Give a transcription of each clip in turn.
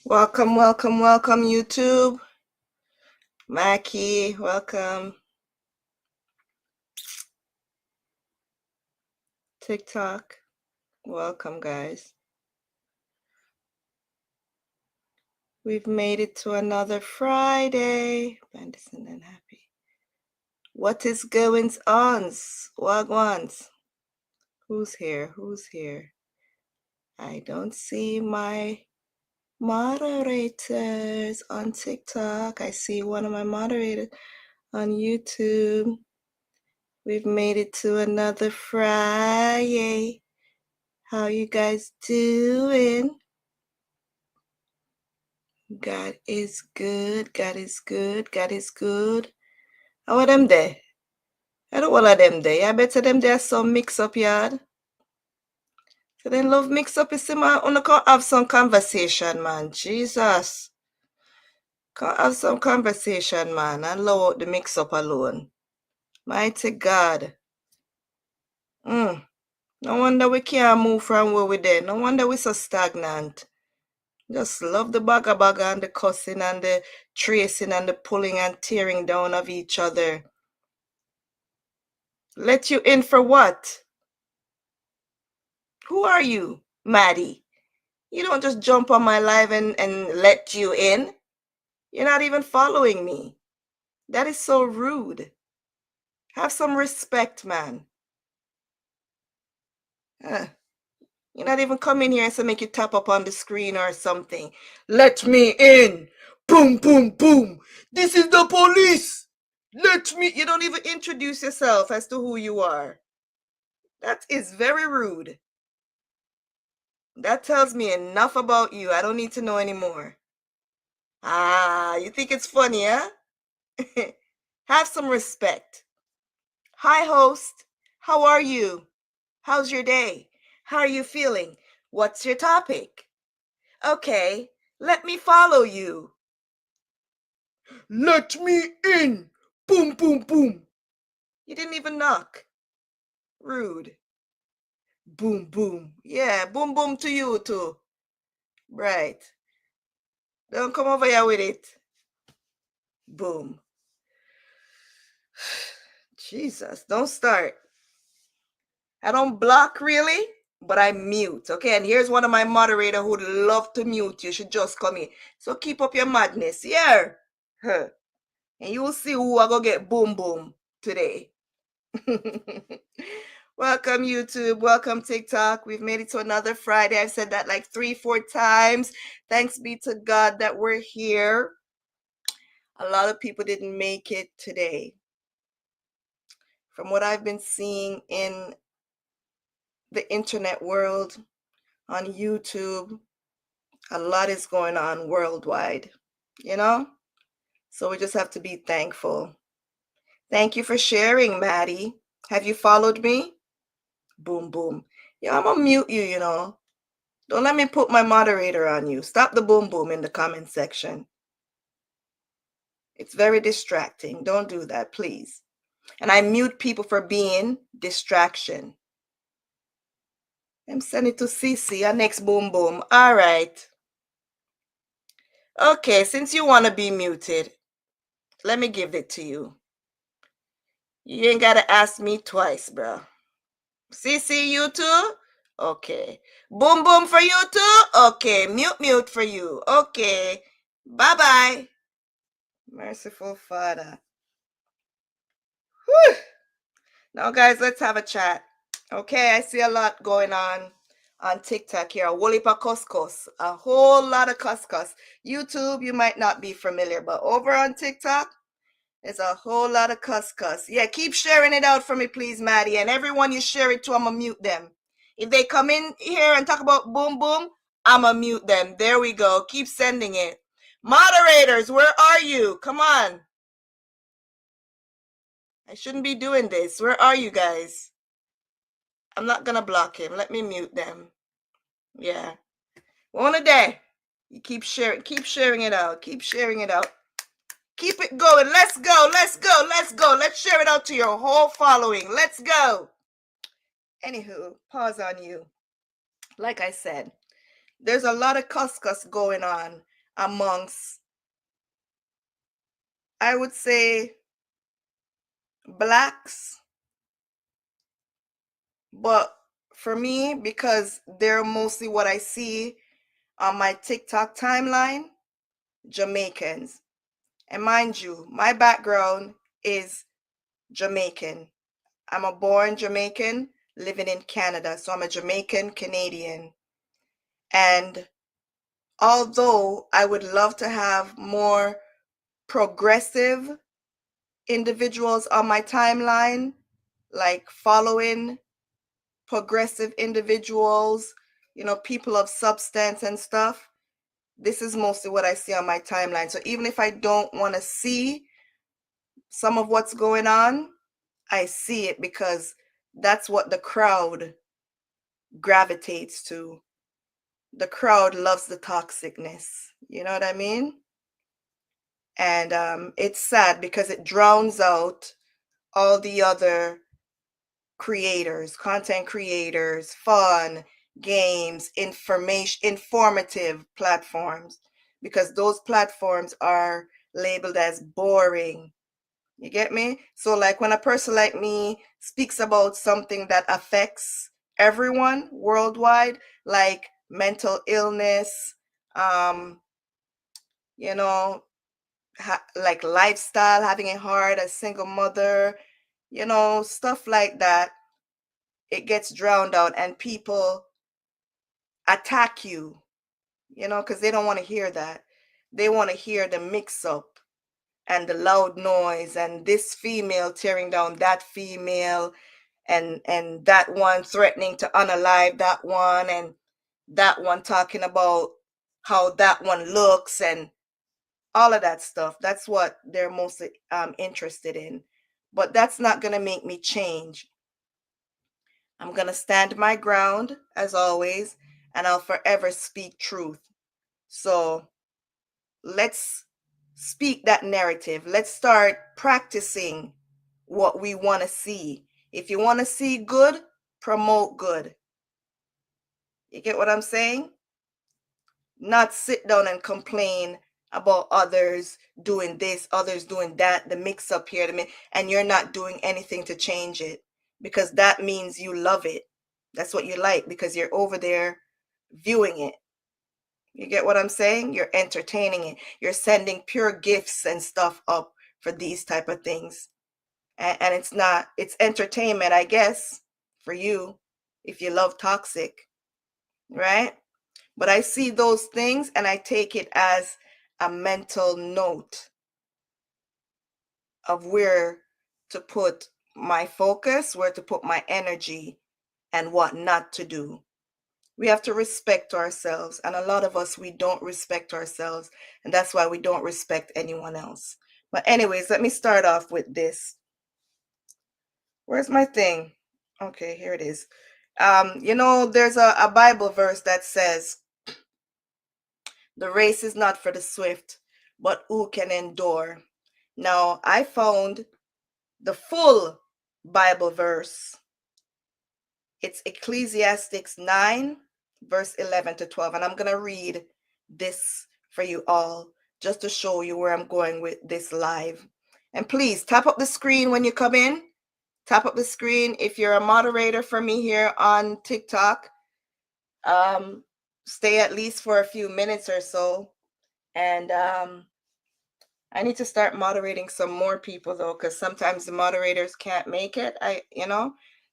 Welcome, welcome, welcome, YouTube. Mackie, welcome. TikTok, welcome, guys. We've made it to another Friday. Bandison and happy. What is going on? Wagwans. Who's here? Who's here? I don't see my moderators on TikTok. I see one of my moderators on YouTube. We've made it to another Friday. How you guys doing? God is good. God is good. God is good. How are them there? I don't want them there. I bet them there some mix up yard. So then love mix up is man. Una can't have some conversation, man. Jesus. Can't have some conversation, man. And allow out the mix up alone. Mighty God. No wonder we can't move from where we there. No wonder we so stagnant. Just love the bagger and the cussing and the tracing and the pulling and tearing down of each other. Let you in for what? Who are you, Maddie? You don't just jump on my live and let you in. You're not even following me. That is so rude. Have some respect, man. You're not even coming here and so make you tap up on the screen or something. Let me in. Boom, boom, boom. This is the police. Let me. You don't even introduce yourself as to who you are. That is very rude. That tells me enough about you. I don't need to know anymore. You think it's funny, huh? Have some respect. Hi, host. How are you? How's your day? How are you feeling? What's your topic? Okay, let me follow you. Let me in. Boom, boom, boom. You didn't even knock. Rude. Boom, boom. Yeah, boom, boom to you too. Right. Don't come over here with it. Boom. Jesus, don't start. I don't block really, but I mute. Okay, and here's one of my moderator who'd love to mute. You should just come in. So keep up your madness. Yeah. Huh. And you will see who I go get boom boom today. Welcome, YouTube. Welcome, TikTok. We've made it to another Friday. I've said that like 3-4 times. Thanks be to God that we're here. A lot of people didn't make it today. From what I've been seeing in the internet world, on YouTube, a lot is going on worldwide, you know? So we just have to be thankful. Thank you for sharing, Maddie. Have you followed me? Boom, boom. Yeah, I'm gonna mute you, you know. Don't let me put my moderator on you. Stop the boom boom in the comment section. It's very distracting. Don't do that, please. And I mute people for being distraction. I'm sending it to CC, our next boom boom. All right. Okay, since you want to be muted, let me give it to you. You ain't got to ask me twice, bro. CC, you too? Okay. Boom boom for you too? Okay. Mute for you. Okay. Bye-bye. Merciful Father. Whew. Now, guys, let's have a chat. Okay, I see a lot going on TikTok here. A whole heap of couscous. A whole lot of couscous. YouTube, you might not be familiar, but over on TikTok, there's a whole lot of couscous. Yeah, keep sharing it out for me, please, Maddie. And everyone you share it to, I'm going to mute them. If they come in here and talk about boom boom, I'm going to mute them. There we go. Keep sending it. Moderators, where are you? Come on. I shouldn't be doing this. Where are you guys? I'm not going to block him. Let me mute them. Yeah. One a day. You keep sharing it out. Keep sharing it out. Keep it going. Let's go. Let's go. Let's go. Let's share it out to your whole following. Let's go. Anywho, pause on you. Like I said, there's a lot of couscous going on amongst, I would say, blacks. But for me, because they're mostly what I see on my TikTok timeline, Jamaicans. And mind you, my background is Jamaican. I'm a born Jamaican living in Canada. So I'm a Jamaican Canadian. And although I would love to have more progressive individuals on my timeline, like following progressive individuals, people of substance and stuff, this is mostly what I see on my timeline. So even if I don't want to see some of what's going on, I see it because that's what the crowd gravitates to. The crowd loves the toxicness. You know what I mean? And it's sad because it drowns out all the other creators, content creators, fun, games, informative platforms, because those platforms are labeled as boring. You get me? So like when a person like me speaks about something that affects everyone worldwide, like mental illness, um, you know, like lifestyle, having it hard as single mother, stuff like that, it gets drowned out and people attack you, because they don't want to hear that. They want to hear the mix up and the loud noise and this female tearing down that female, and that one threatening to unalive that one, and that one talking about how that one looks and all of that stuff. That's what they're mostly interested in. But that's not going to make me change. I'm going to stand my ground as always, and I'll forever speak truth. So let's speak that narrative. Let's start practicing what we want to see. If you want to see good, promote good. You get what I'm saying? Not sit down and complain about others doing this, others doing that, the mix up here, and you're not doing anything to change it, because that means you love it. That's what you like because you're over there viewing it. You get what I'm saying? You're entertaining it. You're sending pure gifts and stuff up for these type of things. And it's entertainment, I guess, for you if you love toxic, right? But I see those things and I take it as a mental note of where to put my focus, where to put my energy, and what not to do. We have to respect ourselves. And a lot of us, we don't respect ourselves. And that's why we don't respect anyone else. But anyways, let me start off with this. Where's my thing? Okay, here it is. There's a Bible verse that says, the race is not for the swift, but who can endure. Now, I found the full Bible verse. It's Ecclesiastes 9, verse 11 to 12. And I'm going to read this for you all just to show you where I'm going with this live. And please tap up the screen when you come in. Tap up the screen. If you're a moderator for me here on TikTok, stay at least for a few minutes or so. And I need to start moderating some more people though, because sometimes the moderators can't make it.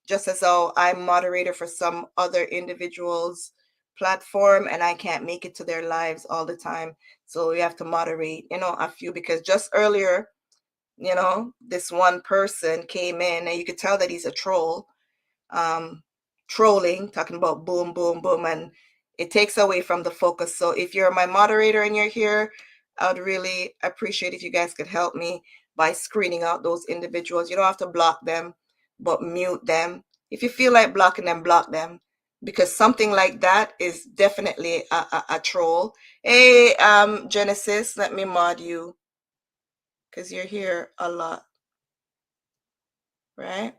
Just as though I'm moderator for some other individuals' platform and I can't make it to their lives all the time. So we have to moderate, a few, because just earlier, this one person came in and you could tell that he's a troll, trolling, talking about boom, boom, boom, and it takes away from the focus. So if you're my moderator and you're here, I would really appreciate if you guys could help me by screening out those individuals. You don't have to block them, but mute them. If you feel like blocking them, block them, because something like that is definitely a troll. Hey, Genesis, let me mod you because you're here a lot, right?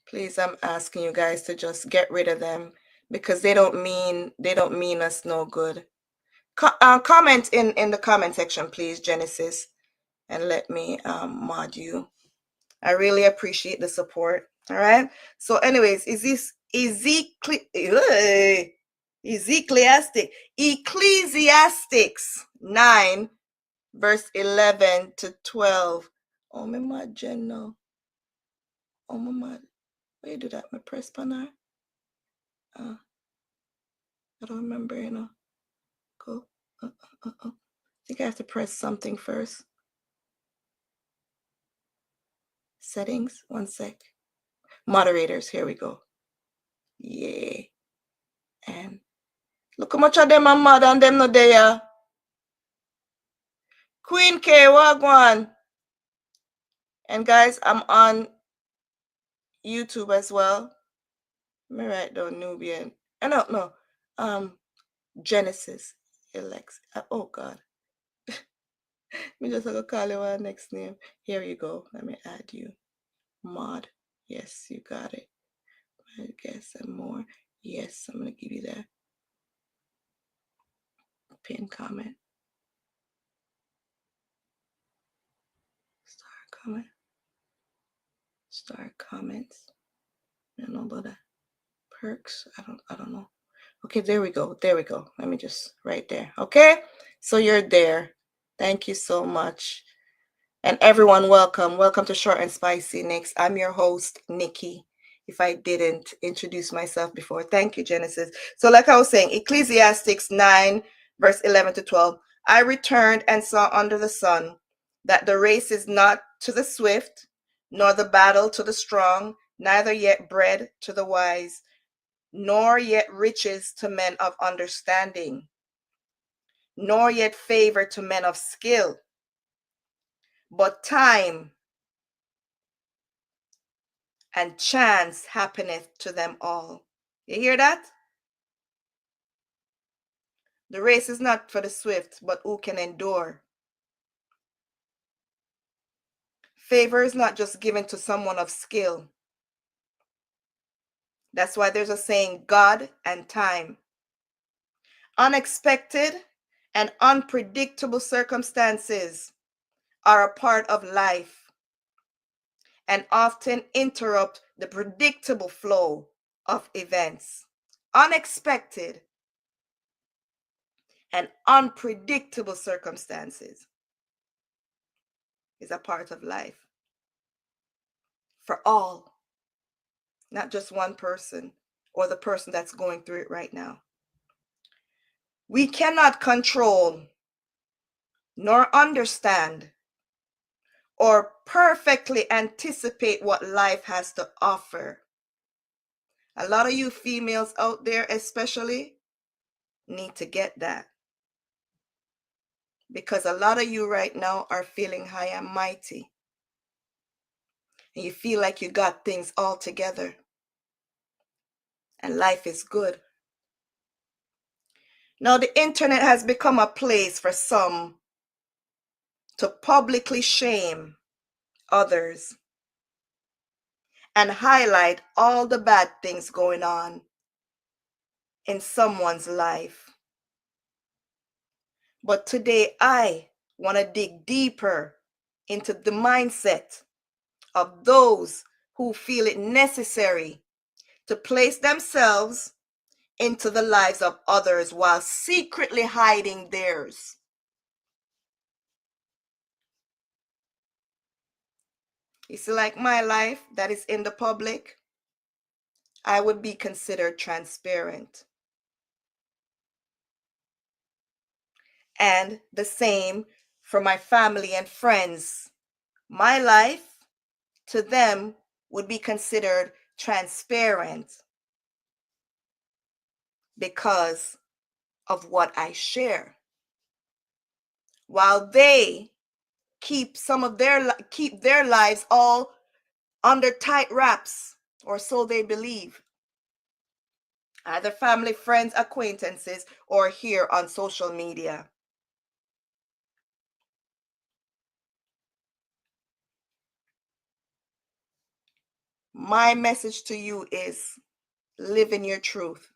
Please, I'm asking you guys to just get rid of them because they don't mean us no good. Comment in the comment section, please, Genesis, and let me mod you. I really appreciate the support. All right. So, anyways, is this Ecclesiastics 9, verse 11 to 12. Oh, my mod, Jen, no. Oh, my mod. Where you do that? My press panel. I don't remember, you know. Go. I think I have to press something first. Settings. 1 sec. Moderators. Here we go. Yeah. And look how much of them are mad and them not there. Queen K, wagwan. And guys, I'm on YouTube as well. Let me write down Nubian. No. Genesis. Alex. Oh God. Me just gonna call you our next name. Here you go. Let me add you. Mod. Yes, you got it. I guess some more. Yes, I'm gonna give you that. Pin comment. Start comments. I don't know about that. Perks. I don't know. Okay, there we go. Let me just right there. Okay, so you're there. Thank you so much. And everyone, welcome to Short and Spicy Nikks. I'm your host, Nikki, if I didn't introduce myself before. Thank you, Genesis. So like I was saying, Ecclesiastics 9, verse 11 to 12. I returned and saw under the sun that the race is not to the swift, nor the battle to the strong, neither yet bread to the wise, nor yet riches to men of understanding, nor yet favor to men of skill, but time and chance happeneth to them all. You hear that? The race is not for the swift, but who can endure. Favor is not just given to someone of skill. That's why there's a saying, God and time. Unexpected and unpredictable circumstances are a part of life and often interrupt the predictable flow of events. Unexpected and unpredictable circumstances is a part of life for all, not just one person or the person that's going through it right now. We cannot control nor understand or perfectly anticipate what life has to offer. A lot of you females out there especially need to get that, because a lot of you right now are feeling high and mighty and you feel like you got things all together and life is good. Now the internet has become a place for some to publicly shame others and highlight all the bad things going on in someone's life. But today I want to dig deeper into the mindset of those who feel it necessary to place themselves into the lives of others while secretly hiding theirs. You see, like my life that is in the public, I would be considered transparent. And the same for my family and friends. My life to them would be considered transparent because of what I share. While they keep their lives all under tight wraps, or so they believe. Either family, friends, acquaintances, or here on social media. My message to you is live in your truth.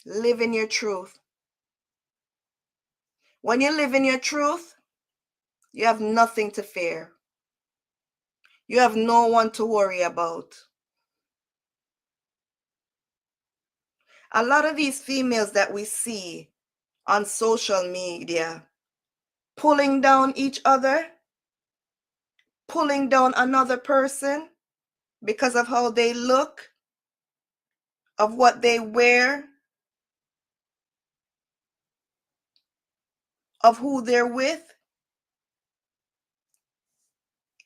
Live in your truth. When you live in your truth, you have nothing to fear. You have no one to worry about. A lot of these females that we see on social media pulling down each other, pulling down another person because of how they look, of what they wear, of who they're with,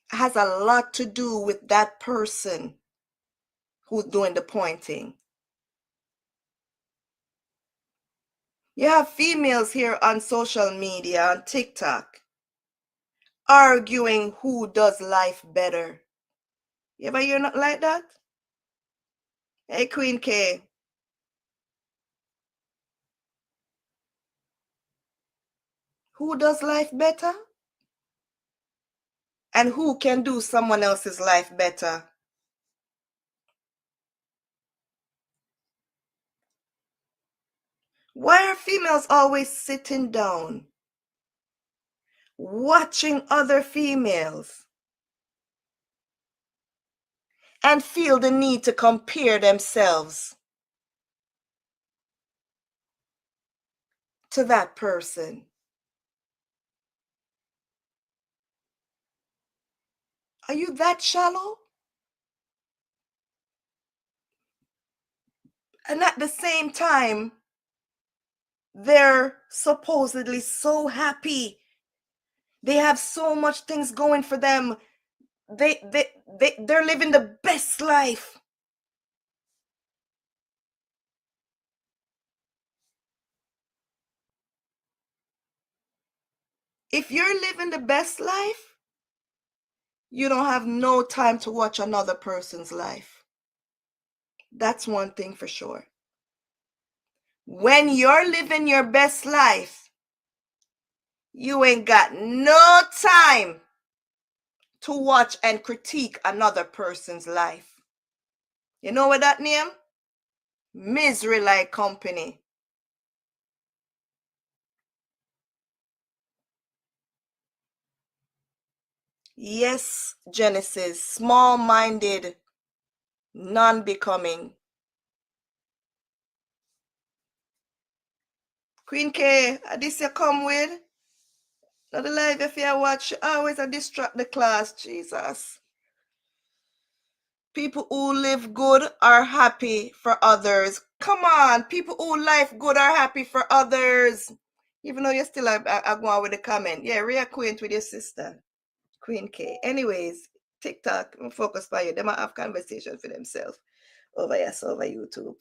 has a lot to do with that person who's doing the pointing. You have females here on social media, on TikTok, arguing who does life better. You ever hear nothing like that? Hey, Queen K. Who does life better? And who can do someone else's life better? Why are females always sitting down, watching other females, and feel the need to compare themselves to that person? Are you that shallow? And at the same time, they're supposedly so happy. They have so much things going for them. They're living the best life. If you're living the best life, you don't have no time to watch another person's life. That's one thing for sure. When you're living your best life, you ain't got no time to watch and critique another person's life. You know what that name? Misery like company. Yes, Genesis, small-minded, non-becoming. Queen K, this you come with? Not the live if you watch, always a distract the class, Jesus. People who live good are happy for others. Come on, people who life good are happy for others. Even though you're still going on with the comment. Yeah, reacquaint with your sister, Queen K. Anyways, TikTok, I'm focused by you. They might have conversation for themselves over here, so over YouTube.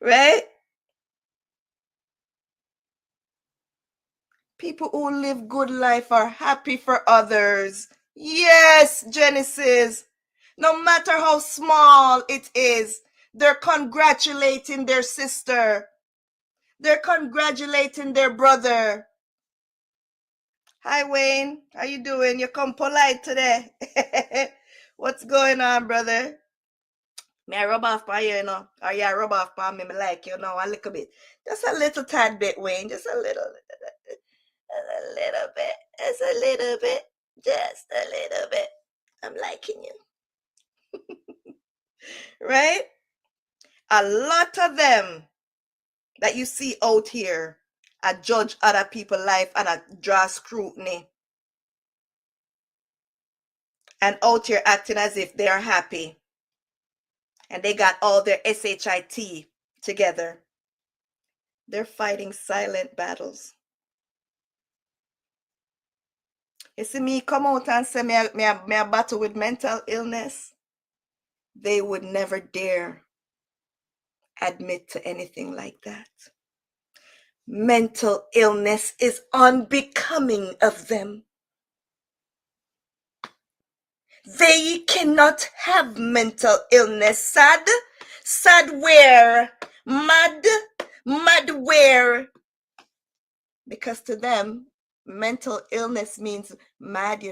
Right? People who live good life are happy for others. Yes, Genesis. No matter how small it is, they're congratulating their sister. They're congratulating their brother. Hi, Wayne. How you doing? You come polite today. What's going on, brother? May I rub off by you, Or you rub off by me, like you know, a little bit. Just a little tad bit, Wayne. Just a little bit. Just a little bit. Just a little bit. I'm liking you. Right? A lot of them that you see out here I judge other people's life and I draw scrutiny. And out here acting as if they are happy. And they got all their SHIT together. They're fighting silent battles. You see me come out and say me a battle with mental illness. They would never dare admit to anything like that. Mental illness is unbecoming of them. They cannot have mental illness. Sad? Sad where? Mad? Mad where? Because to them, mental illness means mad,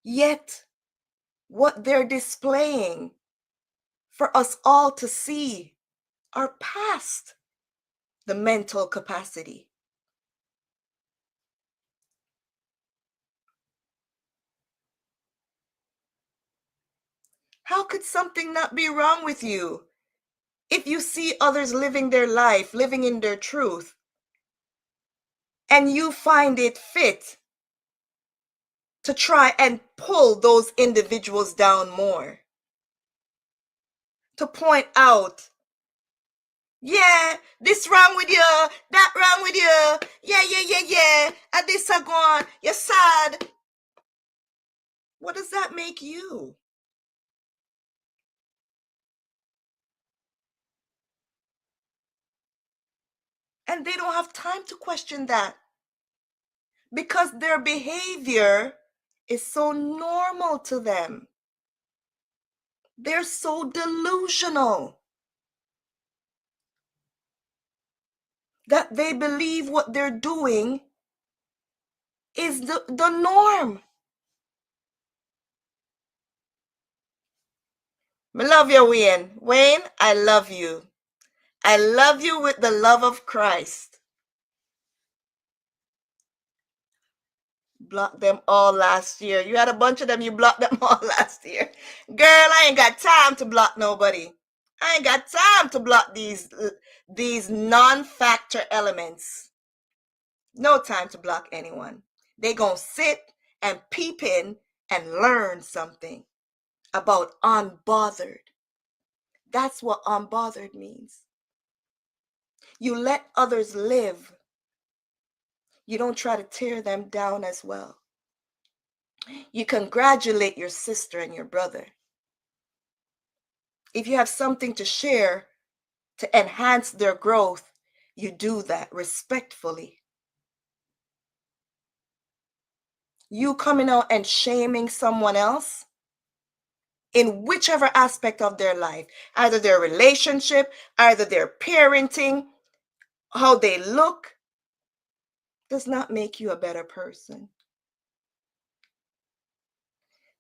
Yet, what they're displaying for us all to see are past the mental capacity. How could something not be wrong with you if you see others living their life, living in their truth, and you find it fit to try and pull those individuals down more? To point out, yeah, this wrong with you, that wrong with you, yeah, and this a gone, you're sad. What does that make you? And they don't have time to question that because their behavior is so normal to them. They're so delusional that they believe what they're doing is the norm. I love you, Wayne. Wayne, I love you. I love you with the love of Christ. Blocked them all last year. You had a bunch of them, you blocked them all last year. Girl, I ain't got time to block nobody. I ain't got time to block these non-factor elements. No time to block anyone. They gonna sit and peep in and learn something about unbothered. That's what unbothered means. You let others live. You don't try to tear them down as well. You congratulate your sister and your brother. If you have something to share to enhance their growth, you do that respectfully. You coming out and shaming someone else in whichever aspect of their life, either their relationship, either their parenting, how they look, does not make you a better person.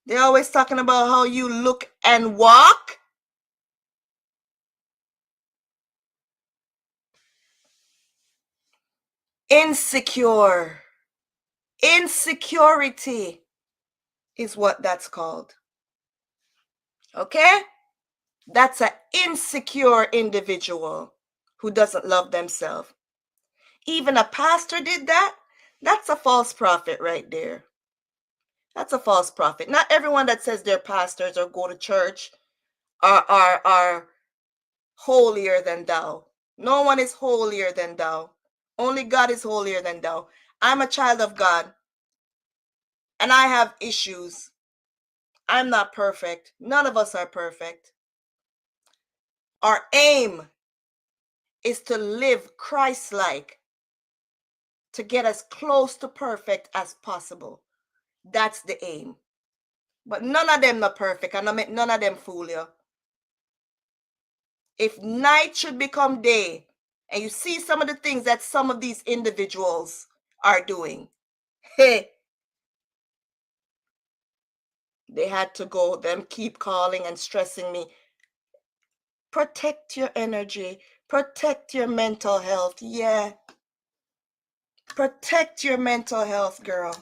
They're always talking about how you look and walk. Insecure. Insecurity is what that's called. Okay? That's an insecure individual who doesn't love themselves. Even a pastor did that. That's a false prophet right there. That's a false prophet. Not everyone that says they're pastors or go to church are holier than thou. No one is holier than thou. Only God is holier than thou. I'm a child of God and I have issues. I'm not perfect. None of us are perfect. Our aim is to live Christ-like, to get as close to perfect as possible. That's the aim. But none of them not perfect, and none of them fool you. If night should become day, and you see some of the things that some of these individuals are doing, hey, they had to go. Them keep calling and stressing me. Protect your energy. Protect your mental health. Yeah. Protect your mental health, girl.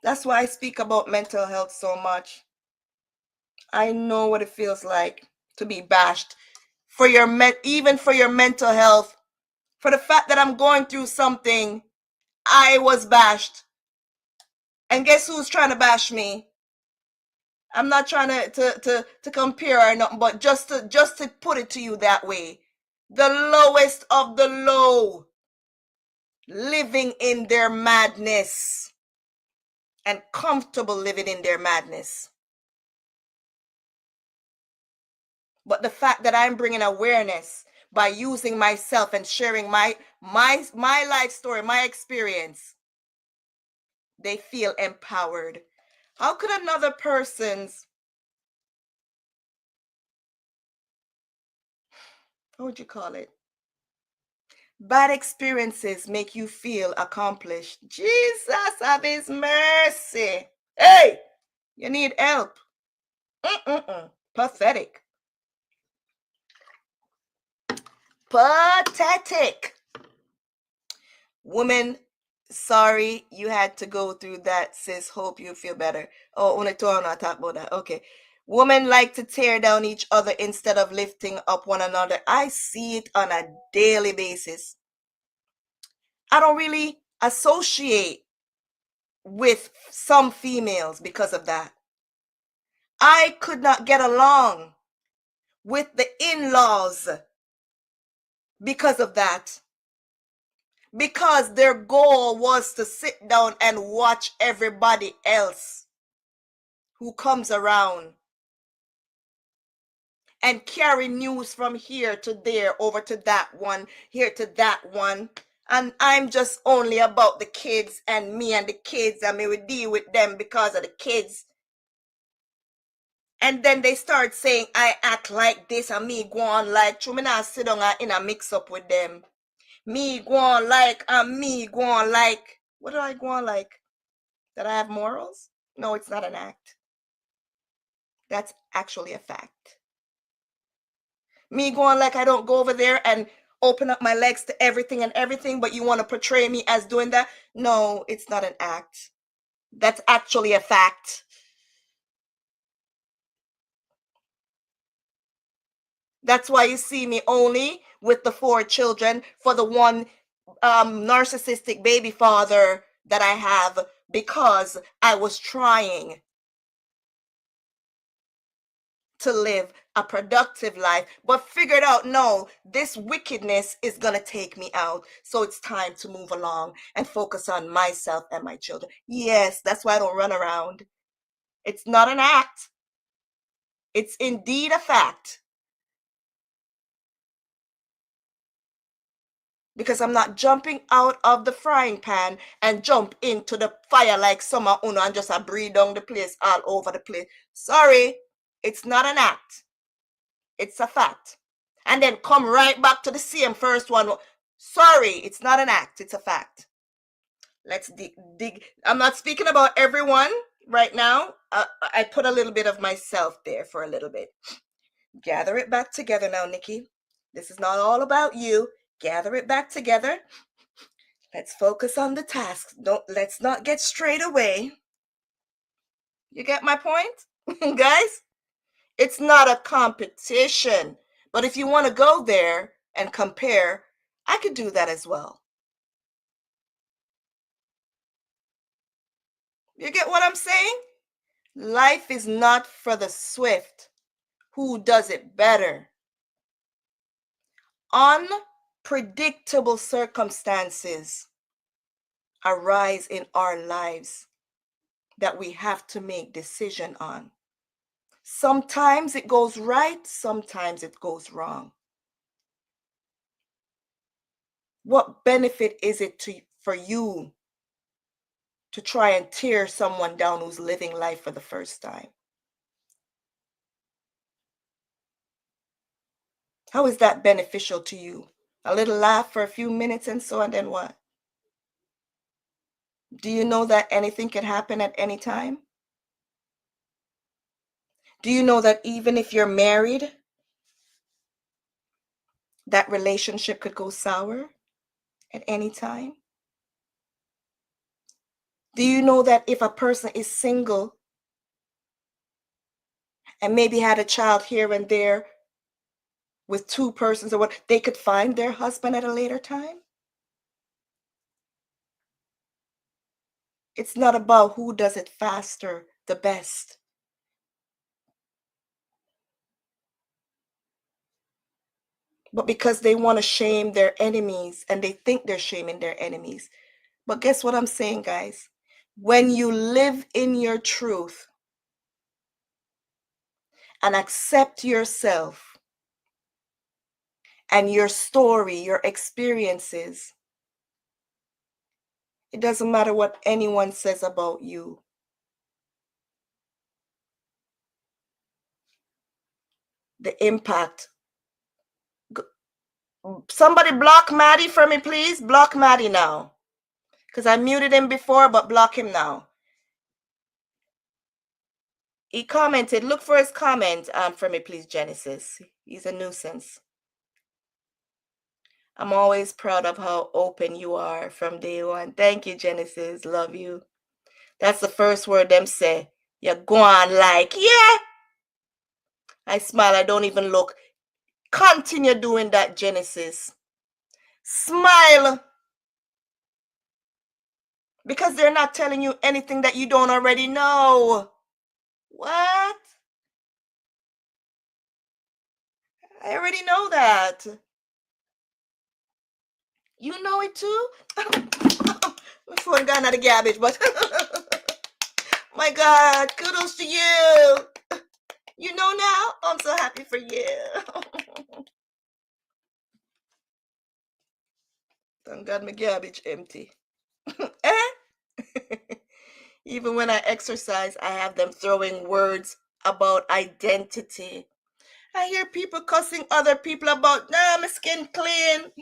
That's why I speak about mental health so much. I know what it feels like to be bashed for your even for your mental health. For the fact that I'm going through something, I was bashed. And guess who's trying to bash me? I'm not trying to compare or nothing, but just to put it to you that way. The lowest of the low, living in their madness and comfortable living in their madness. But the fact that I'm bringing awareness by using myself and sharing my life story, my experience, they feel empowered. How could another person's, what would you call it? Bad experiences make you feel accomplished? Jesus have his mercy. Hey, you need help. Pathetic. Pathetic. Woman, sorry you had to go through that, sis. Hope you feel better. Oh, only two on talk about that. Okay. Women like to tear down each other instead of lifting up one another. I see it on a daily basis. I don't really associate with some females because of that. I could not get along with the in-laws because of that. Because their goal was to sit down and watch everybody else who comes around and carry news from here to there, over to that one, here to that one. And I'm just only about the kids and me and the kids, and me will deal with them because of the kids. And then they start saying I act like this and me go on like, true, me not sit down in a mix up with them. Me go on like, and me go on like, what do I go on like? That I have morals? No, it's not an act. That's actually a fact. Me going like I don't go over there and open up my legs to everything and everything, but you want to portray me as doing that? No, it's not an act. That's actually a fact. That's why you see me only with the 4 children for the one narcissistic baby father that I have, because I was trying to live a productive life, but figured out, no, this wickedness is going to take me out. So it's time to move along and focus on myself and my children. Yes, that's why I don't run around. It's not an act. It's indeed a fact. Because I'm not jumping out of the frying pan and jump into the fire like some of uno and just a breathe down the place all over the place. Sorry, it's not an act. It's a fact. And then come right back to the same first one. Sorry, it's not an act, it's a fact. Let's dig. I'm not speaking about everyone right now. I put a little bit of myself there for a little bit. Gather it back together now, Nikki. This is not all about you. Gather it back together. Let's focus on the task. Let's not get straight away. You get my point? Guys? It's not a competition. But if you want to go there and compare, I could do that as well. You get what I'm saying? Life is not for the swift. Who does it better? Unpredictable circumstances arise in our lives that we have to make decision on. Sometimes it goes right, sometimes it goes wrong. What benefit is it for you to try and tear someone down who's living life for the first time? How is that beneficial to you? A little laugh for a few minutes and so, and then what? Do you know that anything can happen at any time? Do you know that even if you're married, that relationship could go sour at any time? Do you know that if a person is single and maybe had a child here and there with 2 persons or what, they could find their husband at a later time? It's not about who does it faster, the best. But because they want to shame their enemies and they think they're shaming their enemies. But guess what I'm saying, guys? When you live in your truth and accept yourself and your story, your experiences, it doesn't matter what anyone says about you. The impact. Somebody block Maddie for me, please. Block Maddie now. Because I muted him before, but block him now. He commented. Look for his comment for me, please, Genesis. He's a nuisance. I'm always proud of how open you are from day one. Thank you, Genesis. Love you. That's the first word them say. You go on like, yeah. I smile. I don't even look. Continue doing that, Genesis. Smile. Because they're not telling you anything that you don't already know. What? I already know that. You know it too? My phone gone out of garbage, but my God, kudos to you. You know now? I'm so happy for you. Thank God my garbage empty. Eh? Even when I exercise, I have them throwing words about identity. I hear people cussing other people about, nah, my skin clean.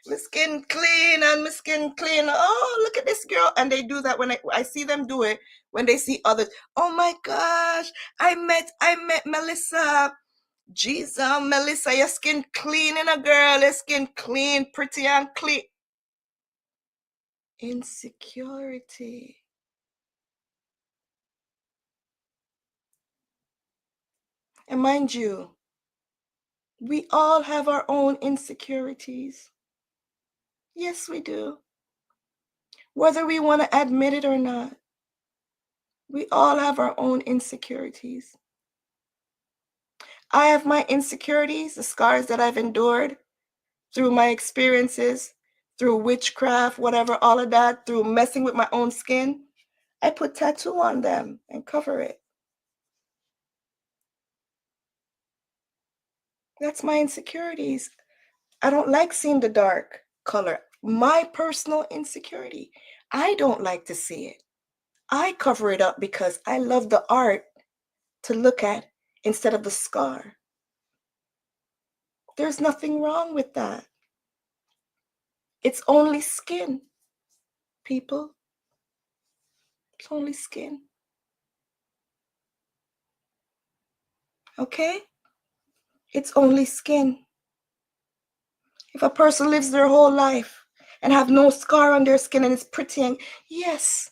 My skin clean and my skin clean. Oh, look at this girl. And they do that when I see them do it when they see others. Oh my gosh, I met Melissa. Jesus, Melissa, your skin clean in a girl. Your skin clean, pretty and clean. Insecurity. And mind you, we all have our own insecurities. Yes, we do. Whether we want to admit it or not, we all have our own insecurities. I have my insecurities, the scars that I've endured through my experiences, through witchcraft, whatever, all of that, through messing with my own skin. I put tattoo on them and cover it. That's my insecurities. I don't like seeing the dark color. My personal insecurity. I don't like to see it. I cover it up because I love the art to look at instead of the scar. There's nothing wrong with that. It's only skin, people. It's only skin. Okay? It's only skin. If a person lives their whole life and have no scar on their skin and is pretty, and yes,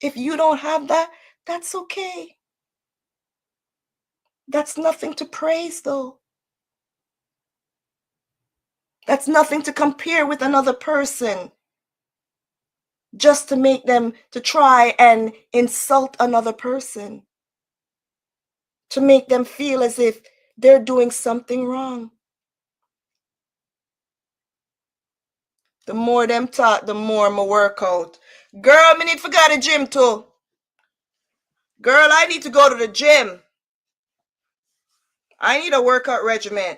if you don't have that, that's okay. That's nothing to praise, though. That's nothing to compare with another person just to make them to try and insult another person, to make them feel as if they're doing something wrong. The more them talk, the more my workout. Girl, me need to go to the gym too. Girl, I need to go to the gym. I need a workout regimen.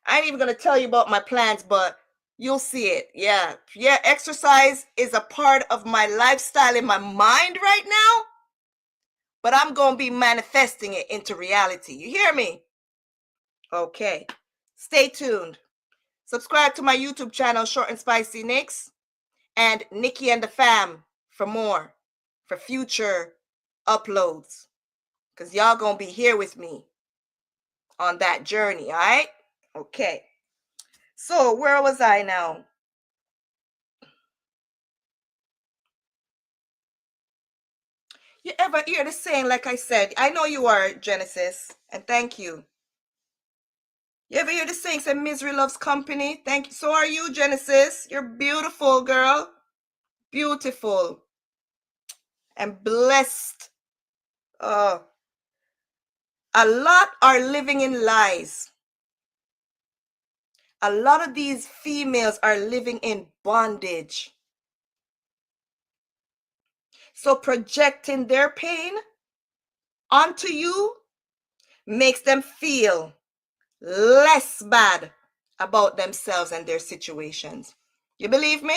I ain't even gonna tell you about my plans, but you'll see it. Yeah. Yeah, exercise is a part of my lifestyle in my mind right now, but I'm gonna be manifesting it into reality. You hear me? Okay. Stay tuned. Subscribe to my YouTube channel, Short and Spicy Nikks, and Nikki and the Fam for more, for future uploads. Because y'all gonna be here with me on that journey, all right? Okay. So where was I now? You ever hear the saying, like I said, I know you are, Genesis, and thank you. You ever hear the saying, say misery loves company? Thank you. So are you, Genesis. You're beautiful, girl. Beautiful. And blessed. A lot are living in lies. A lot of these females are living in bondage. So projecting their pain onto you makes them feel less bad about themselves and their situations. You believe me?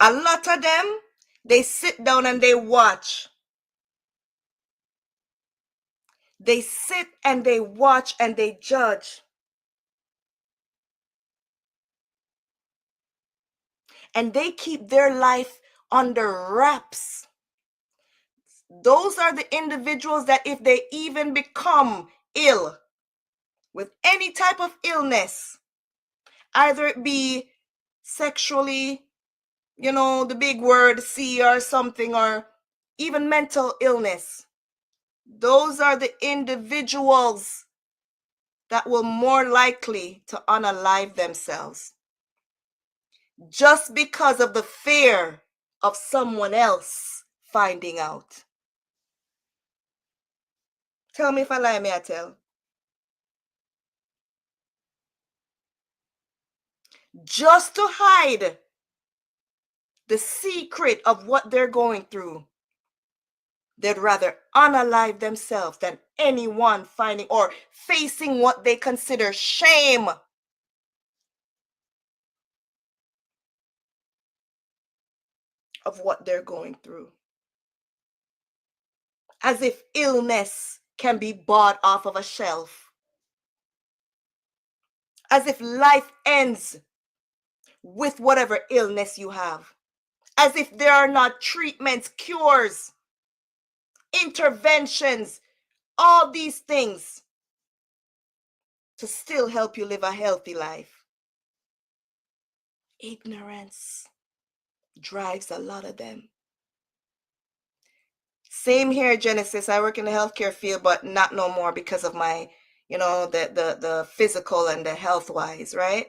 A lot of them, they sit down and they watch. They sit and they watch and they judge. And they keep their life under wraps. Those are the individuals that if they even become ill with any type of illness, either it be sexually, the big word C or something, or even mental illness, those are the individuals that will more likely to unalive themselves just because of the fear of someone else finding out. Tell me if I lie, may I tell? Just to hide the secret of what they're going through, they'd rather unalive themselves than anyone finding or facing what they consider shame. Of what they're going through. As if illness can be bought off of a shelf. As if life ends with whatever illness you have. As if there are not treatments, cures, interventions, all these things to still help you live a healthy life. Ignorance drives a lot of them. Same here, Genesis. I work in the healthcare field, but not no more because of my, the physical and the health wise, right?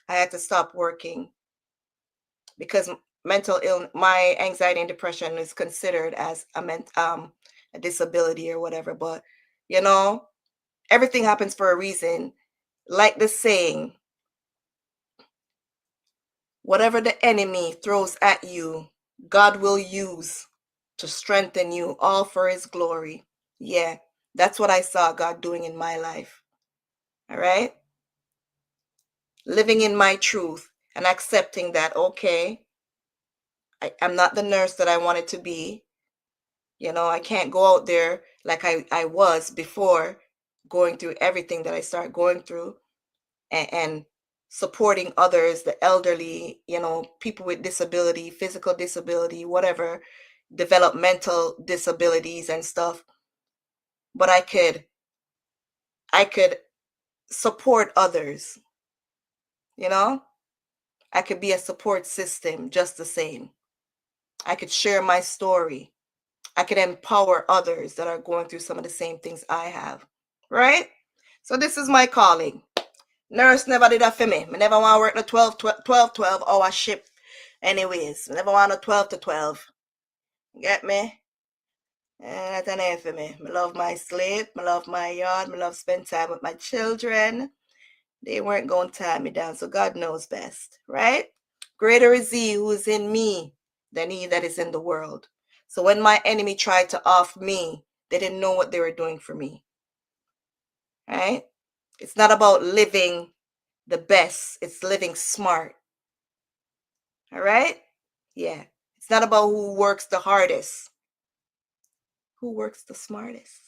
I had to stop working because mental illness, my anxiety and depression is considered as a disability or whatever. But everything happens for a reason. Like the saying, whatever the enemy throws at you, God will use to strengthen you, all for his glory. Yeah, that's what I saw God doing in my life. All right? Living in my truth and accepting that, okay, I'm not the nurse that I wanted to be. I can't go out there like I was before, going through everything that I started going through, and supporting others, the elderly, people with disability, physical disability, whatever, developmental disabilities and stuff. But I could support others. I could be a support system just the same. I could share my story. I could empower others that are going through some of the same things I have, right? So this is my calling. Nurse never did that for me. I never want to work the 12 hour shift anyways. I never want a 12 to 12. Get me? That's an A for me. I love my sleep. I love my yard. I love spend time with my children. They weren't going to tie me down, so God knows best, right? Greater is he who is in me than he that is in the world. So when my enemy tried to off me, they didn't know what they were doing for me, right? It's not about living the best. It's living smart, all right? Yeah. It's not about who works the hardest. Who works the smartest?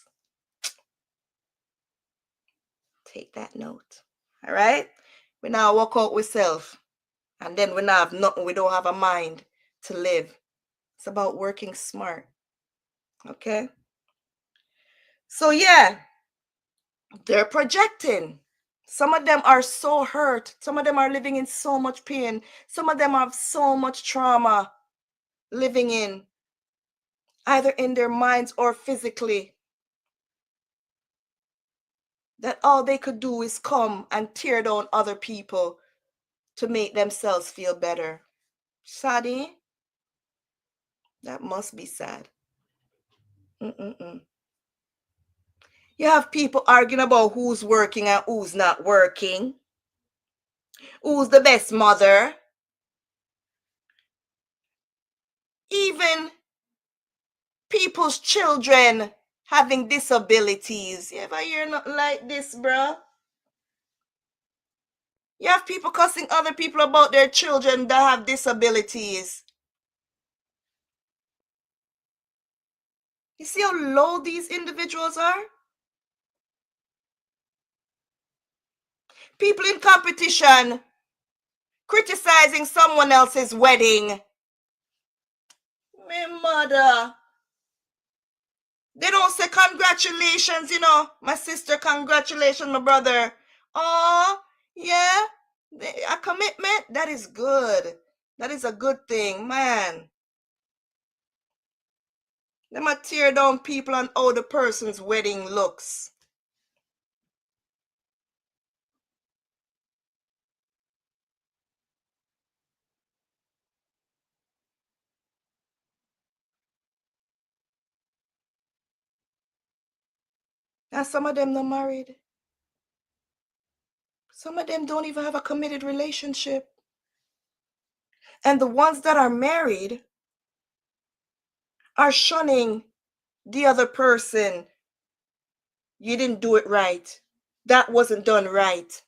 Take that note, all right? We now walk out with self, and then we now have nothing. We don't have a mind to live. It's about working smart, okay? So yeah, they're projecting. Some of them are so hurt. Some of them are living in so much pain. Some of them have so much trauma living in, either in their minds or physically, that all they could do is come and tear down other people to make themselves feel better. Sadie, that must be sad. Mm-mm-mm. You have people arguing about who's working and who's not working. Who's the best mother? Even people's children having disabilities. You ever hear nothing like this, bro? You have people cussing other people about their children that have disabilities. You see how low these individuals are? People in competition criticizing someone else's wedding. My mother. They don't say congratulations, my sister, congratulations, my brother. Oh, yeah. A commitment, that is good. That is a good thing, man. They might tear down people on how the person's wedding looks. And some of them not married. Some of them don't even have a committed relationship. And the ones that are married are shunning the other person. You didn't do it right. That wasn't done right.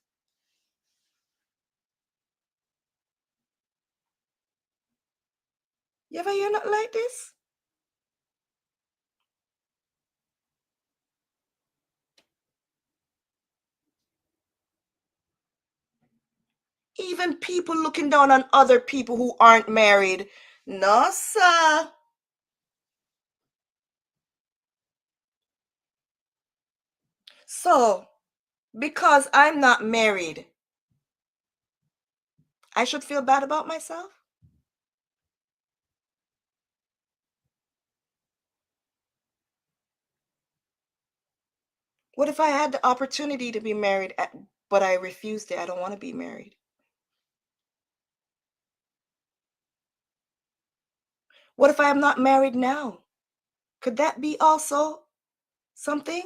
You ever hear nothing like this? Even people looking down on other people who aren't married. No, sir. So, because I'm not married, I should feel bad about myself? What if I had the opportunity to be married, but I refused it? I don't want to be married. What if I am not married now? Could that be also something?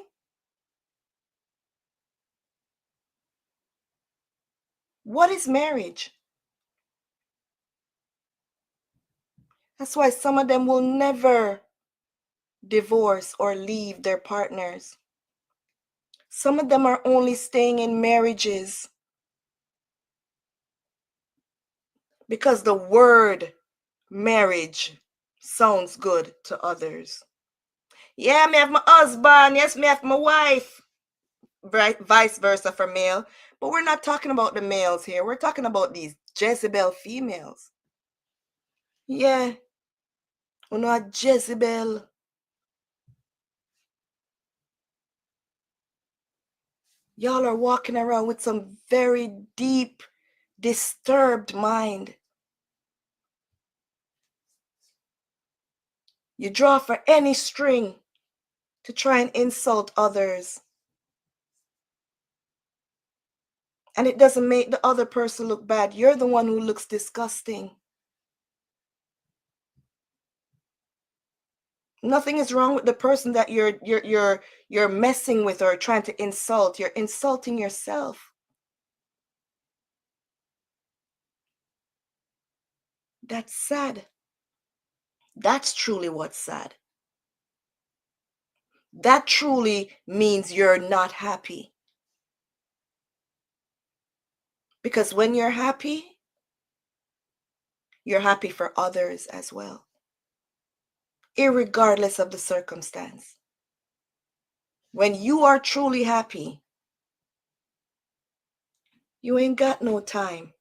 What is marriage? That's why some of them will never divorce or leave their partners. Some of them are only staying in marriages because the word marriage sounds good to others. Yeah, me have my husband. Yes, me have my wife. Right, vice versa for male. But we're not talking about the males here. We're talking about these Jezebel females. Yeah, you know, a Jezebel. Y'all are walking around with some very deep, disturbed mind. You draw for any string to try and insult others. And it doesn't make the other person look bad. You're the one who looks disgusting. Nothing is wrong with the person that you're messing with or trying to insult. You're insulting yourself. That's sad. That's truly what's sad. That truly means you're not happy. Because when you're happy for others as well, irregardless of the circumstance. When you are truly happy, you ain't got no time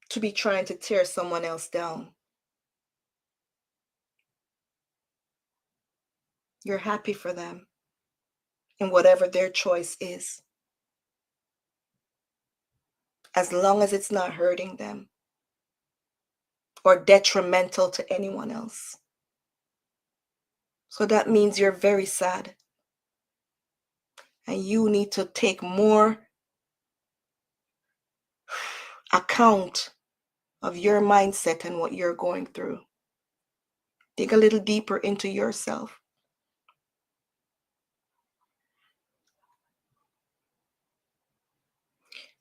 to be trying to tear someone else down. You're happy for them in whatever their choice is, as long as it's not hurting them or detrimental to anyone else. So that means you're very sad. And you need to take more account of your mindset and what you're going through. Dig a little deeper into yourself.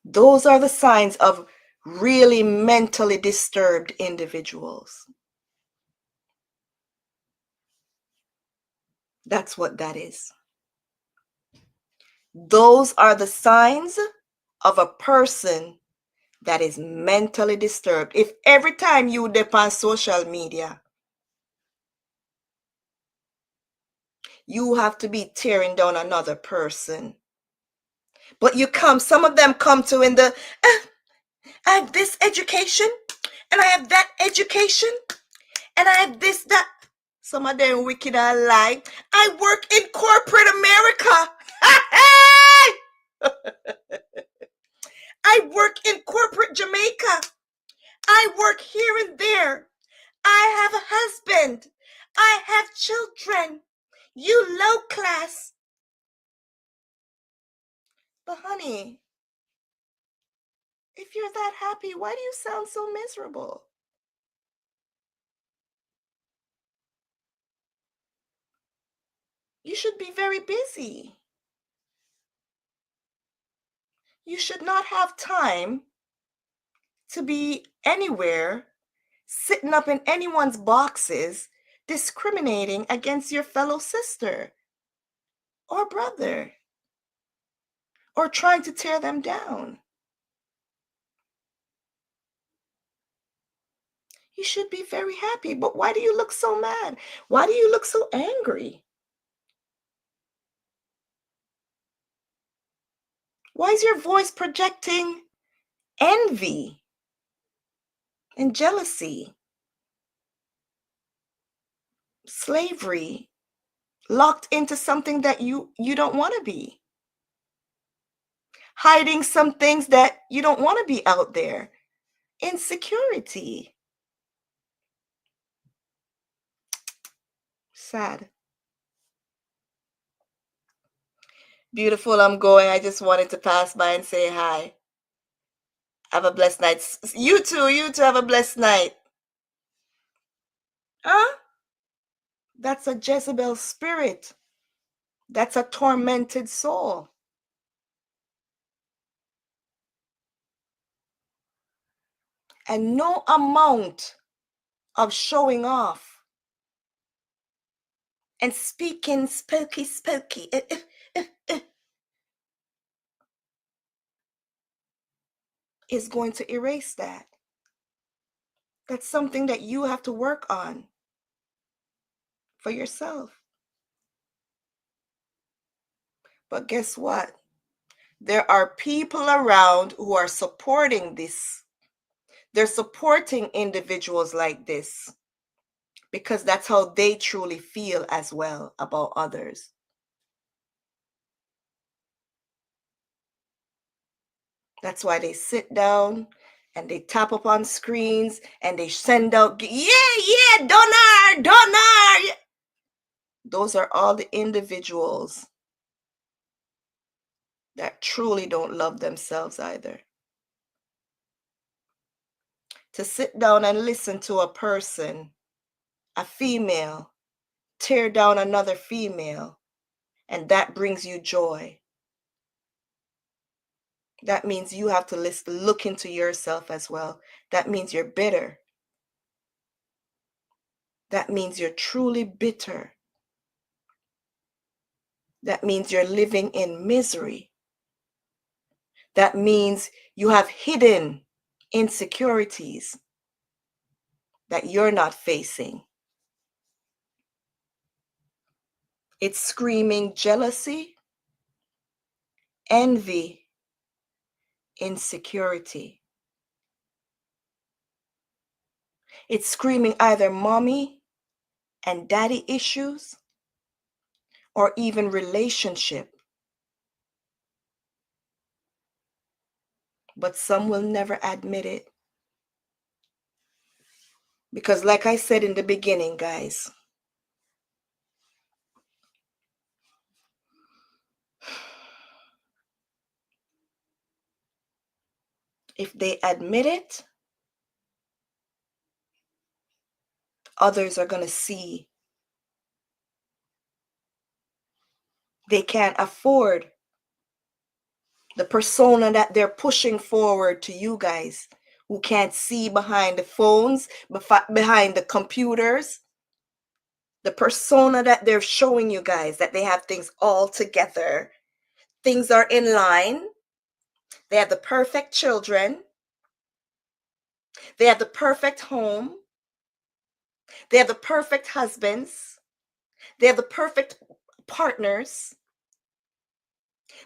Those are the signs of really mentally disturbed individuals. That's what that is. Those are the signs of a person that is mentally disturbed. If every time you dip on social media, you have to be tearing down another person. But some of them come to in the, I have this education, and I have that education, and I have this, that. Some of them wicked and lie. I work in corporate America. I work in corporate Jamaica. I work here and there. I have a husband. I have children. You low class. But honey, if you're that happy, why do you sound so miserable? You should be very busy. You should not have time to be anywhere, sitting up in anyone's boxes, discriminating against your fellow sister or brother, or trying to tear them down. You should be very happy. But why do you look so mad? Why do you look so angry? Why is your voice projecting envy and jealousy, slavery, locked into something that you don't want to be, hiding some things that you don't want to be out there, insecurity? Sad. Beautiful, I'm going. I just wanted to pass by and say hi. Have a blessed night. You too have a blessed night. Huh? That's a Jezebel spirit. That's a tormented soul. And no amount of showing off and speaking spooky, is going to erase that. That's something that you have to work on for yourself. But guess what? There are people around who are supporting this. They're supporting individuals like this because that's how they truly feel as well about others. That's why they sit down and they tap up on screens and they send out, yeah, donor. Those are all the individuals that truly don't love themselves either. To sit down and listen to a person, a female, tear down another female, and that brings you joy. That means you have to look into yourself as well. That means you're bitter. That means you're truly bitter. That means you're living in misery. That means you have hidden insecurities that you're not facing. It's screaming jealousy, envy, insecurity. It's screaming either mommy and daddy issues or even relationship. But some will never admit it. Because like I said in the beginning, guys, if they admit it, others are going to see they can't afford the persona that they're pushing forward to you guys who can't see behind the phones, behind the computers, the persona that they're showing you guys, that they have things all together. Things are in line. They have the perfect children. They have the perfect home. They have the perfect husbands. They have the perfect partners.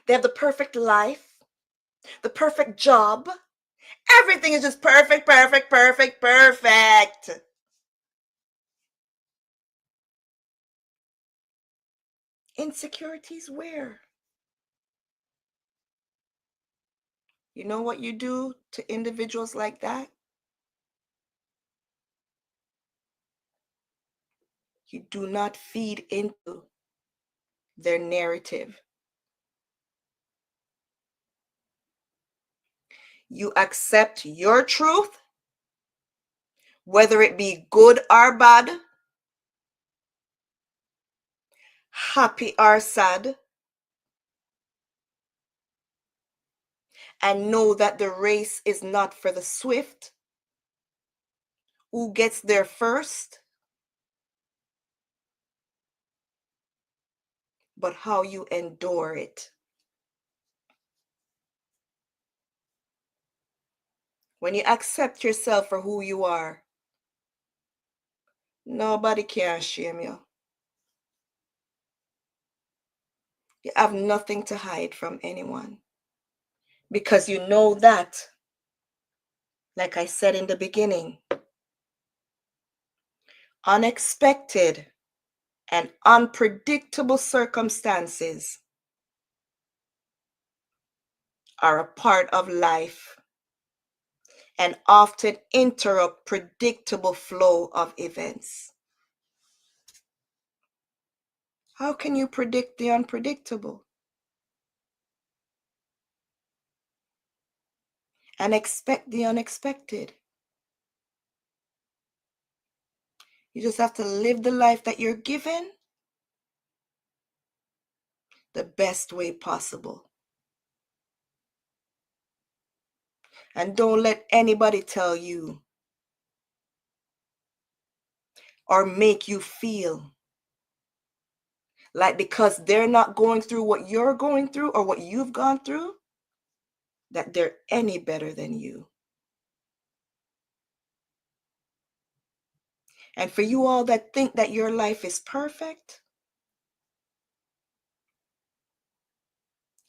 They have the perfect life, the perfect job. Everything is just perfect. Insecurities where? You know what you do to individuals like that? You do not feed into their narrative. You accept your truth, whether it be good or bad, happy or sad, and know that the race is not for the swift, who gets there first, but how you endure it. When you accept yourself for who you are, nobody can shame you. You have nothing to hide from anyone. Because you know that, like I said in the beginning, unexpected and unpredictable circumstances are a part of life and often interrupt predictable flow of events. How can you predict the unpredictable and expect the unexpected? You just have to live the life that you're given the best way possible. And don't let anybody tell you or make you feel like because they're not going through what you're going through or what you've gone through, that they're any better than you. And for you all that think that your life is perfect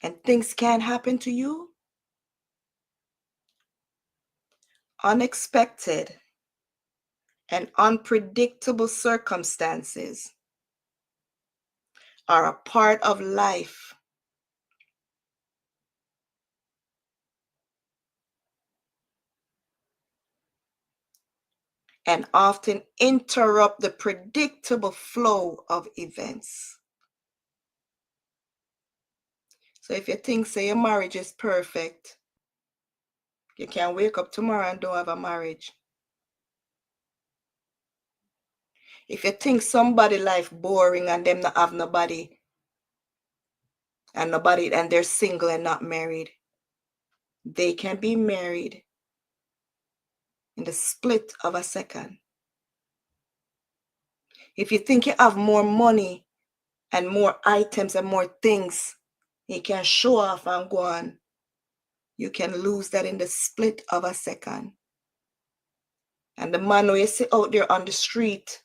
and things can't happen to you, unexpected and unpredictable circumstances are a part of life and often interrupt the predictable flow of events. So if you think, say, your marriage is perfect, you can wake up tomorrow and don't have a marriage. If you think somebody life boring and them not have nobody and they're single and not married, they can be married in the split of a second. If you think you have more money and more items and more things you can show off and go on, you can lose that in the split of a second. And the man who you see out there on the street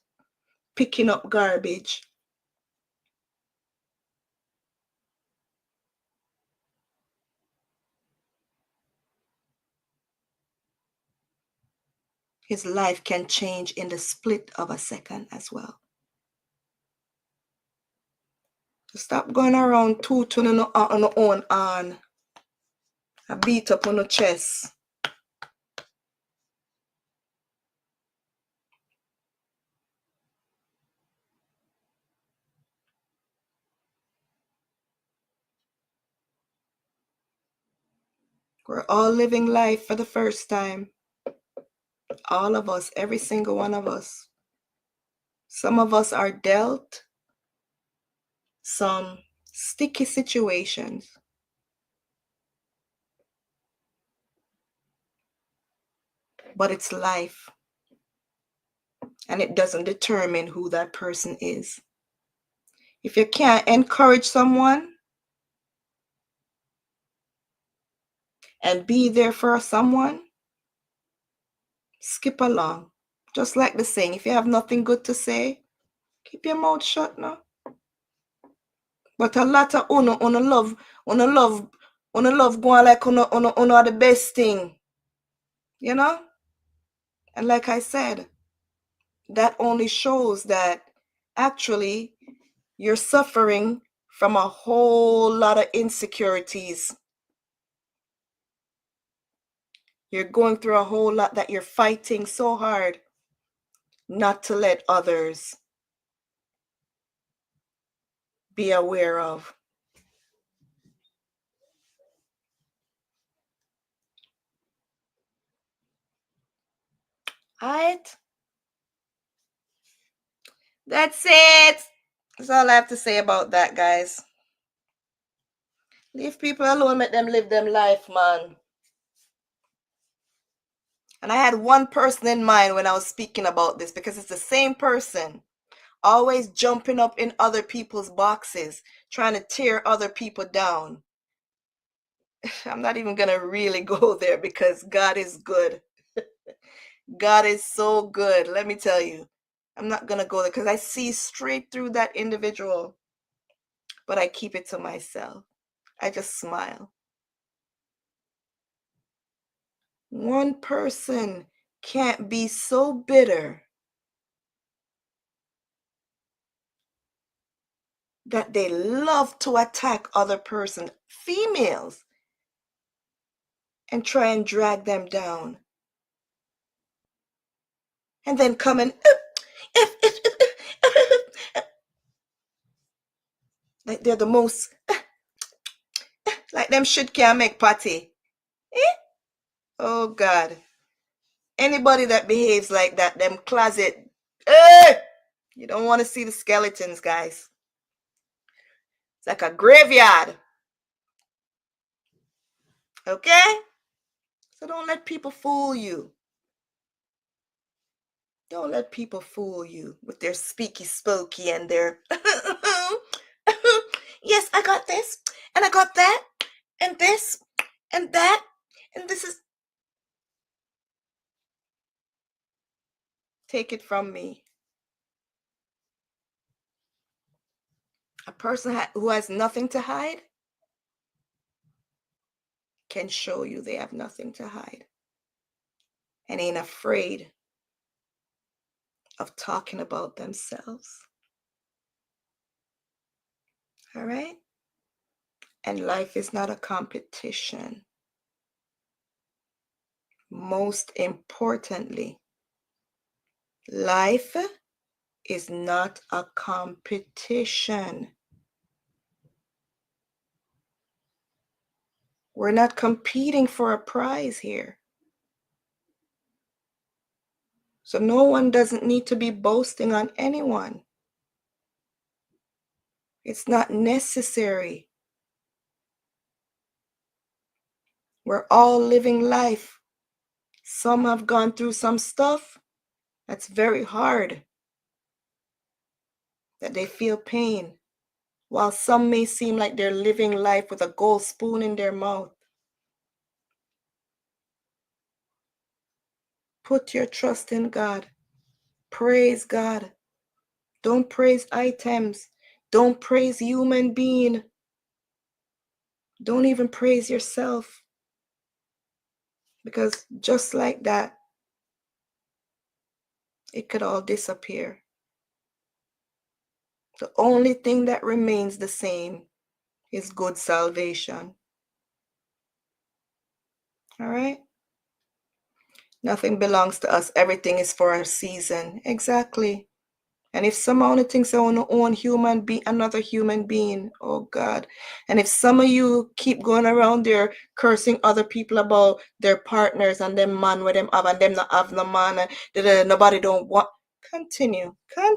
picking up garbage, his life can change in the split of a second as well. So stop going around tooting on your own arm and beat up on your chest. We're all living life for the first time. All of us, every single one of us. Some of us are dealt some sticky situations. But it's life. And it doesn't determine who that person is. If you can't encourage someone and be there for someone, skip along. Just like the saying, if you have nothing good to say, keep your mouth shut now. But a lot of love going like uno are the best thing. You know? And like I said, that only shows that actually you're suffering from a whole lot of insecurities. You're going through a whole lot that you're fighting so hard not to let others be aware of. All right? That's it. That's all I have to say about that, guys. Leave people alone, let them live them life, man. And I had one person in mind when I was speaking about this, because it's the same person always jumping up in other people's boxes, trying to tear other people down. I'm not even going to really go there because God is good. God is so good. Let me tell you, I'm not going to go there because I see straight through that individual, but I keep it to myself. I just smile. One person can't be so bitter that they love to attack other person, females, and try and drag them down. And then come and like they're the most like them shit can't make patty. Oh God. Anybody that behaves like that, them closet. You don't want to see the skeletons, guys. It's like a graveyard. Okay? So don't let people fool you. Don't let people fool you with their speaky spokey and their yes, I got this, and I got that, and this, and that, and this is. Take it from me. A person who has nothing to hide can show you they have nothing to hide and ain't afraid of talking about themselves. All right? And life is not a competition. Most importantly, life is not a competition. We're not competing for a prize here. So no one doesn't need to be boasting on anyone. It's not necessary. We're all living life. Some have gone through some stuff that's very hard, that they feel pain, while some may seem like they're living life with a gold spoon in their mouth. Put your trust in God. Praise God. Don't praise items. Don't praise human being. Don't even praise yourself. Because just like that, it could all disappear. The only thing that remains the same is good salvation. All right? Nothing belongs to us. Everything is for a season. Exactly. And if someone thinks they want to own another human being, oh God. And if some of you keep going around there cursing other people about their partners and them man with them have and them not have no man and nobody don't want, continue. They're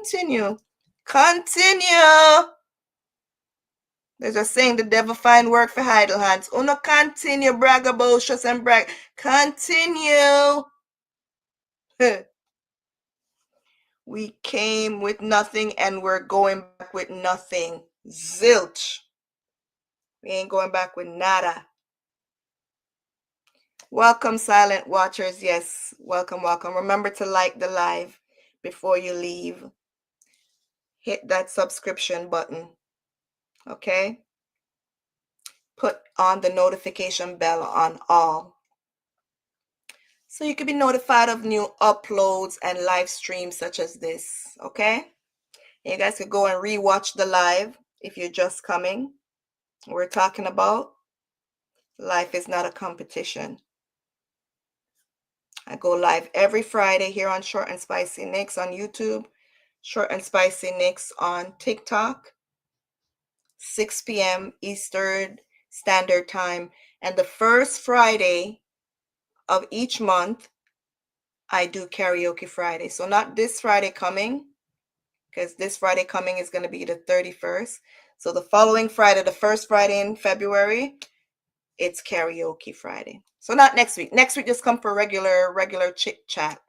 just saying the devil find work for idle hands. Oh no, continue braggadocious and brag. Continue. We came with nothing and we're going back with nothing. Zilch. We ain't going back with nada. Welcome, silent watchers. Yes, welcome. Remember to like the live before you leave. Hit that subscription button. Okay? Put on the notification bell on all, so you can be notified of new uploads and live streams such as this. Okay? You guys could go and rewatch the live if you're just coming. We're talking about life is not a competition. I go live every Friday here on Short and Spicy Nikks on YouTube, Short and Spicy Nikks on TikTok, 6 p.m. Eastern Standard Time. And the first Friday of each month, I do Karaoke Friday. So not this Friday coming, because this Friday coming is going to be the 31st. So the following Friday, the first Friday in February, it's Karaoke Friday. So not next week. Next week, just come for regular chit chat,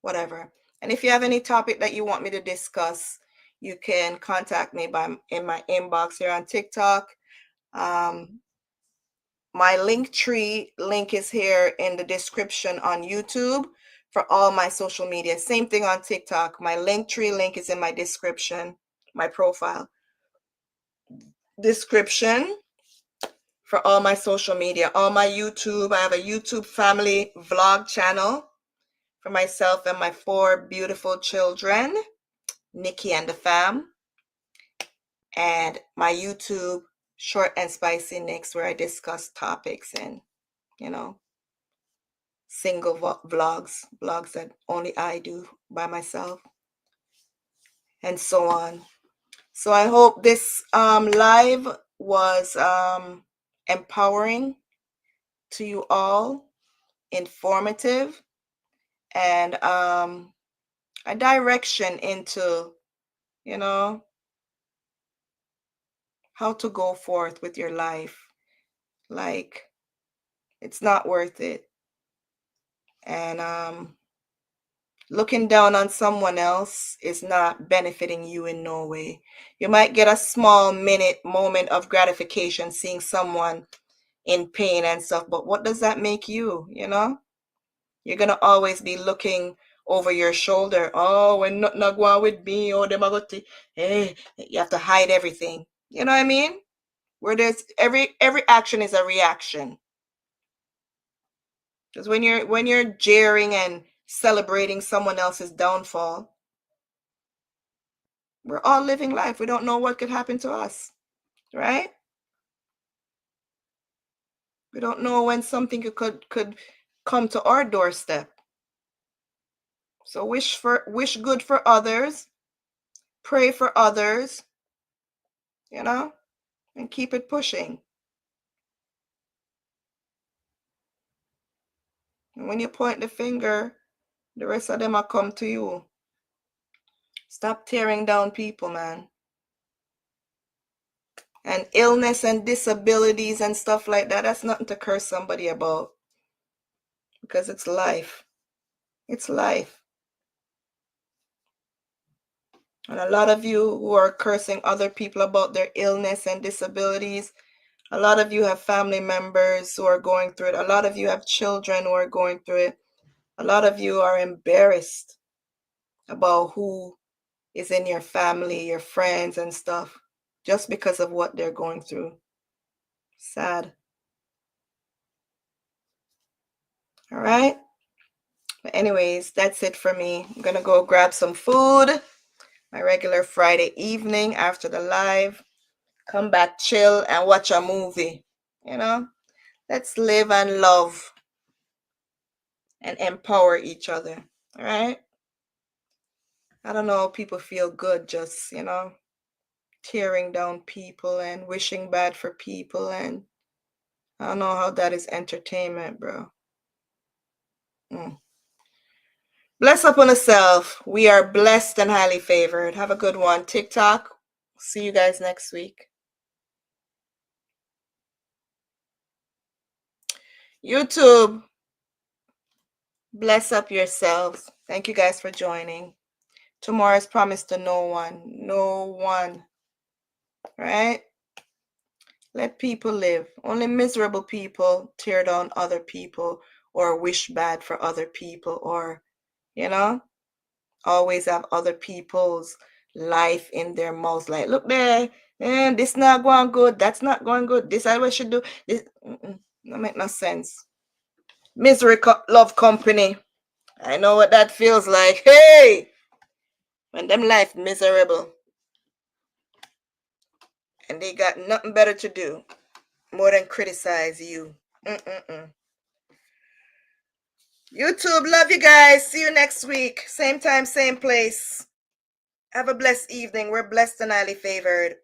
whatever. And if you have any topic that you want me to discuss, you can contact me in my inbox here on TikTok. My Linktree link is here in the description on YouTube for all my social media. Same thing on TikTok. My Linktree link is in my description, my profile description for all my social media, all my YouTube. I have a YouTube family vlog channel for myself and my 4 beautiful children, Nikki and the fam, and my YouTube Short and Spicy Nikks, where I discuss topics and, single blogs that only I do by myself, and so on. So I hope this live was empowering to you all, informative, and a direction into, how to go forth with your life. Like, it's not worth it. And looking down on someone else is not benefiting you in no way. You might get a small moment of gratification seeing someone in pain and stuff, but what does that make you, You're going to always be looking over your shoulder. Oh, when nothing go on with me, oh, them are going to, hey, you have to hide everything. You know what I mean? Where there's every action is a reaction. Because when you're jeering and celebrating someone else's downfall, we're all living life. We don't know what could happen to us, right? We don't know when something could come to our doorstep. So wish good for others, pray for others, and keep it pushing. And when you point the finger, the rest of them will come to you. Stop tearing down people, man. And illness and disabilities and stuff like that, that's nothing to curse somebody about. Because it's life. It's life. And a lot of you who are cursing other people about their illness and disabilities, a lot of you have family members who are going through it. A lot of you have children who are going through it. A lot of you are embarrassed about who is in your family, your friends and stuff, just because of what they're going through. Sad. All right. But anyways, that's it for me. I'm going to go grab some food. My regular Friday evening after the live. Come back, chill, and watch a movie. Let's live and love and empower each other. All right. I don't know. People feel good just, tearing down people and wishing bad for people. And I don't know how that is entertainment, bro. Bless upon yourself. We are blessed and highly favored. Have a good one. TikTok. See you guys next week. YouTube. Bless up yourselves. Thank you guys for joining. Tomorrow is promised to no one. No one. Right? Let people live. Only miserable people tear down other people or wish bad for other people or, always have other people's life in their mouths. Like, look there, and this not going good. That's not going good. This I we should do. This no make no sense. Misery love company. I know what that feels like. Hey, when them life miserable and they got nothing better to do more than criticize you. YouTube, love you guys. See you next week. Same time, same place. Have a blessed evening. We're blessed and highly favored.